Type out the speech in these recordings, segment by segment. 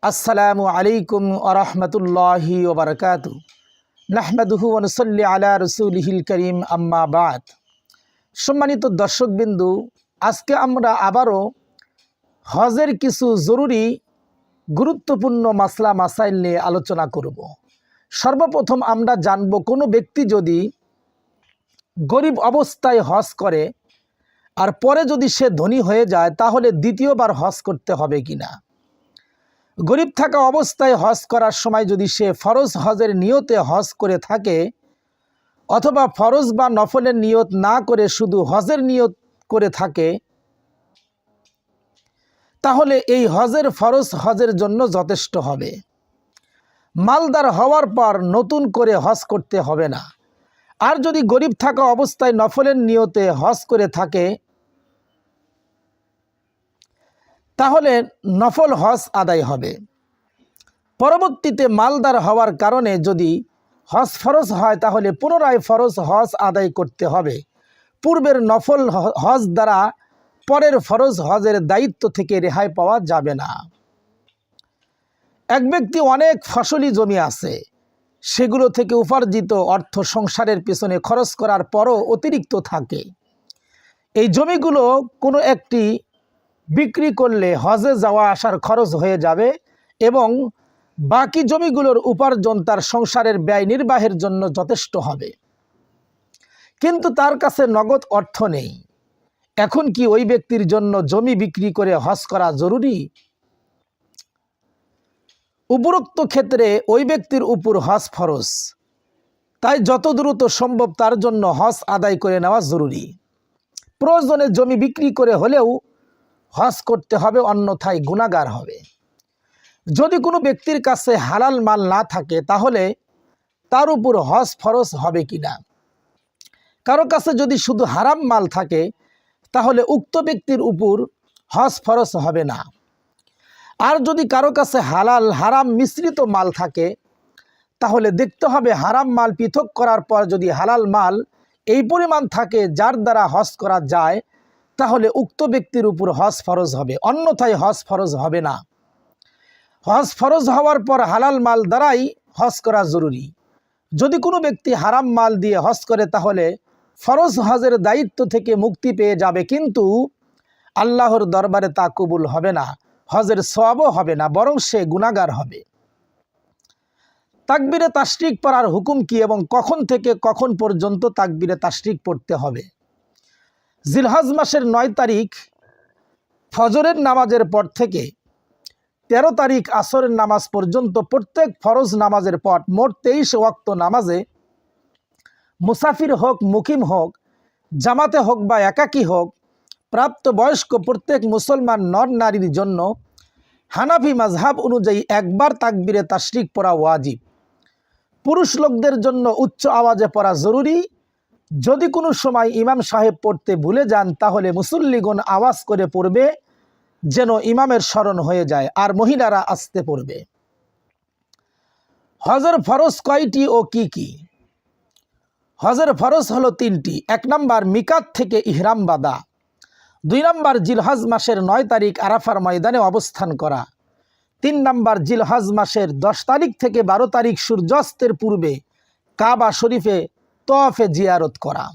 আসসালামু আলাইকুম আরহামতুল্লাহি ওবরকাতু নাহমাদুহু ওয়া নুসাল্লি আলা রাসূলিহিল কারীম আম্মা বাদ। সম্মানিত দর্শকবিন্দু, আজকে আমরা আবারও হজের কিছু জরুরি গুরুত্বপূর্ণ মাসলা মাসাইল নিয়ে আলোচনা করব। সর্বপ্রথম আমরা জানব, কোনো ব্যক্তি যদি গরিব অবস্থায় হজ করে আর পরে যদি সে ধনী হয়ে যায় তাহলে দ্বিতীয়বার হজ করতে হবে কিনা। গরিব থাকা অবস্থায় হজ করার সময় যদি সে ফরজ হজের নিয়তে হজ করে থাকে অথবা ফরজ বা নফলের নিয়ত না করে শুধু হজের নিয়ত করে থাকে, তাহলে এই হজের ফরজ হজের জন্য যথেষ্ট হবে। মালদার হওয়ার পর নতুন করে হজ করতে হবে না। আর যদি গরিব থাকা অবস্থায় নফলের নিয়তে হজ করে থাকে তাহলে নফল হজ আদায় হবে। পরবর্তীতে মালদার হওয়ার কারণে যদি হজ ফরজ হয় তাহলে পুনরায় ফরজ হজ আদায় করতে হবে। পূর্বের নফল হজ দ্বারা পরের ফরজ হজের দায়িত্ব থেকে রেহাই পাওয়া যাবে না। এক ব্যক্তি অনেক ফসলি জমি আছে, সেগুলো থেকে উপার্জিত অর্থ সংসারের পেছনে খরচ করার পরও অতিরিক্ত থাকে। এই জমিগুলো কোনো একটি বিক্রি করলে হজে যাওয়া আসার খরচ হয়ে যাবে এবং বাকি জমিগুলোর উপার্জন তার সংসারের ব্যয় নির্বাহের জন্য যথেষ্ট হবে। কিন্তু তার কাছে নগদ অর্থ নেই। এখন কি ওই ব্যক্তির জন্য জমি বিক্রি করে হজ করা জরুরি? উপরোক্ত ক্ষেত্রে ওই ব্যক্তির উপর হজ ফরজ, তাই যত দ্রুত সম্ভব তার জন্য হজ আদায় করে নেওয়া জরুরি। প্রয়োজনে জমি বিক্রি করে হলেও হজ করতে হবে, অন্যথায় গুনাহগার হবে। যদি কোনো ব্যক্তির কাছে হালাল মাল না থাকে তাহলে তার উপর হজ ফরজ হবে কিনা। কারো কাছে যদি শুধু হারাম মাল থাকে তাহলে উক্ত ব্যক্তির উপর হজ ফরজ হবে না। আর যদি কারো কাছে হালাল হারাম মিশ্রিত মাল থাকে তাহলে দেখতে হবে হারাম মাল পৃথক করার পর যদি হালাল মাল এই পরিমাণ থাকে যার দ্বারা হজ করা যায় তাহলে উক্ত ব্যক্তির উপর হজ ফরজ হবে, অন্যথায় হজ ফরজ হবে না। হজ ফরজ হওয়ার পর হালাল মাল দ্বারাই হজ করা জরুরি। যদি কোনো ব্যক্তি হারাম মাল দিয়ে হজ করে তাহলে ফরজ হজের দায়িত্ব থেকে মুক্তি পেয়ে যাবে, কিন্তু আল্লাহর দরবারে তা কবুল হবে না, হজের সওয়াবও হবে না, বরং সে গুনাহগার হবে। তাকবীরে তাশরিক পড়ার হুকুম কি এবং কখন থেকে কখন পর্যন্ত তাকবীরে তাশরিক পড়তে হবে? জিলহজ মাসের 9 তারিখ ফজরের নামাজের পর থেকে 13 তারিখ আসরের নামাজ পর্যন্ত প্রত্যেক ফরজ নামাজের পর মোট 23 ওয়াক্ত নামাজে মুসাফির হোক, মুকিম হোক, জামাতে হোক বা একাকী হোক, প্রাপ্ত বয়স্ক প্রত্যেক মুসলমান নর নারীর জন্য হানাফি মাযহাব অনুযায়ী একবার তাকবীরে তাশরিক পড়া ওয়াজিব। পুরুষ লোকদের জন্য উচ্চ আওয়াজে পড়া জরুরি। যদি কোনো সময় ইমাম সাহেব পড়তে ভুলে যান তাহলে মুসল্লিগণ আওয়াজ করে পড়বে যেন ইমামের স্মরণ হয়ে যায়, আর মহিলারা আস্তে পড়বে। হজের ফরজ কয়টি ও কি কি? হজের ফরজ হলো 3টি। 1 নম্বর মিকাত থেকে ইহরাম বাঁধা। 2 নম্বর জিলহজ মাসের 9 তারিখ আরাফার ময়দানে অবস্থান করা। 3 নম্বর জিলহজ মাসের 10 তারিখ থেকে 12 তারিখ সূর্যাস্তের পূর্বে কাবা শরীফে তওয়াফে জিয়ারত করা।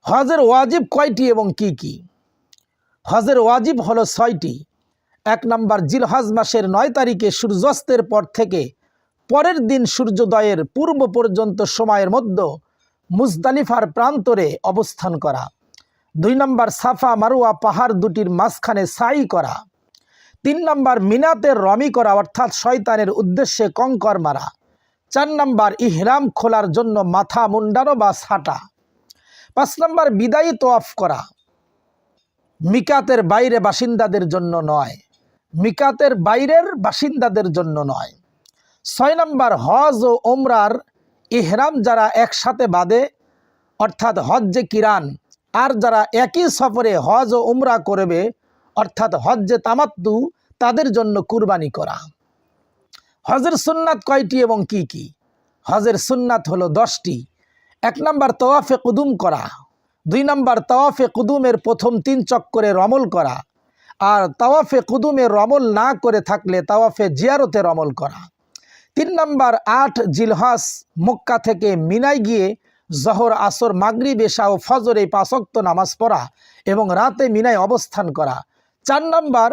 হজের ওয়াজিব কয়টি এবং কি কি? হজের ওয়াজিব হলো 6টি। 1 নম্বর জিলহজ মাসের 9 তারিখে সূর্যাস্তের পর থেকে পরের দিন সূর্যোদয়ের পূর্ব পর্যন্ত সময়ের মধ্যে মুজদালিফার প্রান্তরে অবস্থান করা। 2 নম্বর সাফা মারওয়া পাহাড় দুটির মাঝখানে সাই করা। 3 নম্বর মিনাতে রমি করা অর্থাৎ শয়তানের উদ্দেশ্যে কঙ্কর মারা। 4 নম্বর ইহরাম খোলার জন্য মাথা মুন্ডানো বা ছাটা। 5 নম্বর বিদায়ী তওয়াফ করা, মিকাতের বাইরে বাসিন্দাদের জন্য নয়, মিকাতের বাইরের বাসিন্দাদের জন্য নয়। 6 নম্বর হজ ও ওমরার ইহরাম যারা একসাথে বাঁধে অর্থাৎ হজ্জে কিরান, আর যারা একই সফরে হজ ও উমরা করবে অর্থাৎ হজ্জে তামাত্তু, তাদের জন্য কুরবানি করা। হজের সুন্নাত কয়টি এবং কি কি? হজের সুন্নাত হলো 10টি। 1 নম্বর তওয়াফে কুদুম করা। 2 নম্বর তওয়াফে কুদুমের প্রথম 3 চক্করে রমল করা। আর তাওয়াফে কুদুমে রমল না করে থাকলে তাওয়াফে জিয়ারতে রমল করা। 3 নম্বর 8 জিলহজ মক্কা থেকে মিনায় গিয়ে জহর, আসর, মাগরিব, এশা ও ফজর এই 5 ওয়াক্ত নামাজ পড়া এবং রাতে মিনায় অবস্থান করা। 4 নম্বর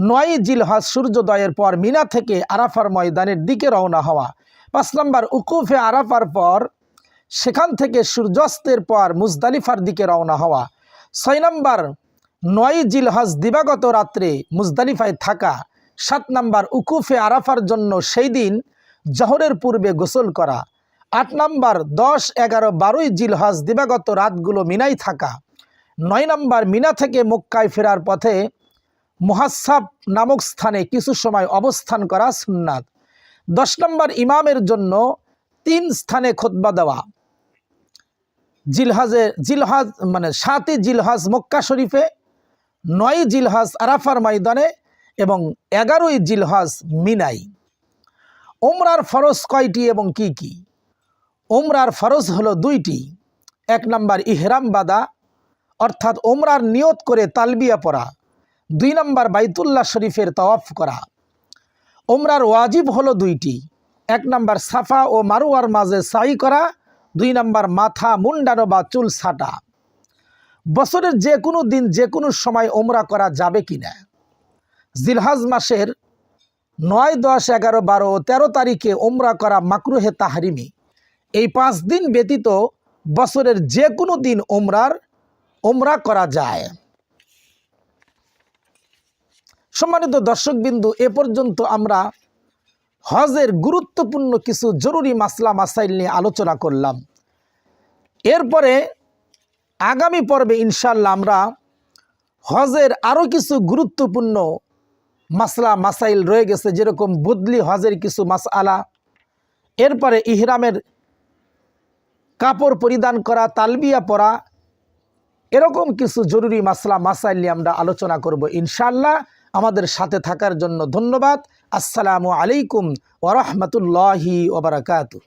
9 জিলহজ সূর্যোদয়ের পর মিনা থেকে আরাফার ময়দানের দিকে রওনা হওয়া। 5 নম্বর উকুফে আরাফার পর সেখান থেকে সূর্যাস্তের পর মুজদালিফার দিকে রওনা হওয়া। 6 নম্বর 9 জিলহজ দিবাগত রাত্রে মুজদালিফায় থাকা। 7 নম্বর উকুফে আরাফার জন্য সেই দিন জহরের পূর্বে গোসল করা। 8 নম্বর 10, 11, 12 জিলহজ দিবাগত রাতগুলো মিনায় থাকা। 9 নম্বর মিনা থেকে মক্কায় ফেরার পথে মুহাসসাব নামক স্থানে কিছু সময় অবস্থান করা সুন্নাত। 10 নম্বর ইমামের জন্য 3 স্থানে খুতবা দেওয়া। জিলহজ মানে 7 জিলহজ মক্কা শরীফে, 9 জিলহজ আরাফার ময়দানে এবং 11 জিলহজ মিনাই। উমরার ফরজ কয়টি এবং কি কি? উমরার ফরজ হলো 2টি। 1 নম্বর ইহরাম বাঁধা অর্থাৎ উমরার নিয়ত করে তালবিয়া পড়া। 2 নম্বর বাইতুল্লাহ শরীফের তাওয়াফ করা। উমরার ওয়াজিব হলো 2টি। 1 নম্বর সাফা ও মারওয়ার মাঝে সাই করা। 2 নম্বর মাথা মুন্ডানো বা চুল ছাটা। বছরের যে কোনো দিন যে কোনো সময় উমরা করা যাবে কিনা? জিলহজ মাসের 9, 10, 11, 12 ও 13 তারিখে উমরা করা মাকরুহে তাহরিমি। এই 5 দিন ব্যতীত বছরের যে কোনো দিন উমরা করা যায়। সম্মানিত দর্শকবিন্দু, এ পর্যন্ত আমরা হজের গুরুত্বপূর্ণ কিছু জরুরি মাসলা মাসাইল নিয়ে আলোচনা করলাম। এরপরে আগামী পর্বে ইনশাআল্লাহ আমরা হজের আরও কিছু গুরুত্বপূর্ণ মাসলা মাসাইল রয়ে গেছে, যেরকম বদলি হজের কিছু মাসআলা, এরপরে ইহরামের কাপড় পরিধান করা, তালবিয়া পরা, এরকম কিছু জরুরি মাসলা মাসাইল নিয়ে আমরা আলোচনা করব ইনশাআল্লাহ। আমাদের সাথে থাকার জন্য ধন্যবাদ। আসসালামু আলাইকুম ওয়া রাহমাতুল্লাহি ওয়া বারাকাতুহু।